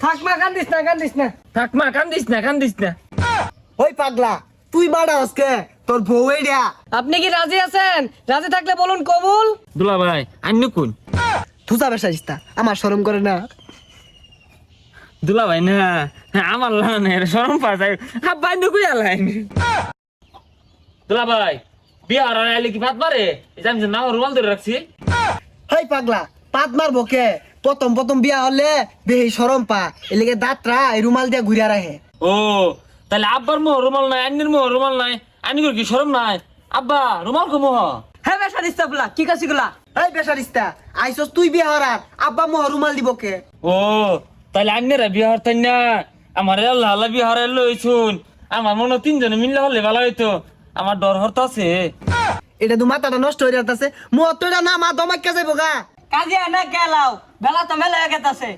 থাকমা কান্দিস না থাকমা কান্দিস না ওই পাগলা তুই বাড়া আজকে তোর বউ এইডা আপনি কি রাজি আছেন? রাজি থাকলে বলুন কবুল। দুলা ভাই আন্য কোন থুসা বেসাইস্তা আমার শরম করে না। দুলা ভাই না আমার লানের শরম পা যায় আব্বা আন্য কই আলাইন দুলা ভাই বিয়া আর আইলে কি ভাত মারে এই যে আমি যে নাও রুমাল ধরে রাখছি হেই পাগলা পাত মারবো কে? প্রথম বিয়া হলে বেহি শরম পা এলিগে দাঁতরা এই রুমাল দিয়া ঘুরিয়া রাখে। ও তাহলে আব্বার মোহ রুমাল নাই আন্নির মোহ রুমাল নাই আন্নির কি শরম নাই আব্বা রুমাল কো মোহ হ্যাঁ বেসারিস্তা বলা কি কাছি গুলা? এই বেসারিস্তা আইসস তুই বিয়া হরার আব্বা মোহ রুমাল দিব কে? ও তাহলে আন্নেরা বিয়া হরতেন না আমার আল্লাহ আল্লাহ বিয়া হরাই লইছুন আমার মনে হয় তিনজনে মিললে হলে ভালো হইতো আমার ডর হরতাছে এটা তো মাথাটা নষ্ট হয়ে যাচ্ছে মোহ তো এটা না মা দমাক্কা যাইব গা কাজে না গেলাও বেলা তো মেলা গেতাছে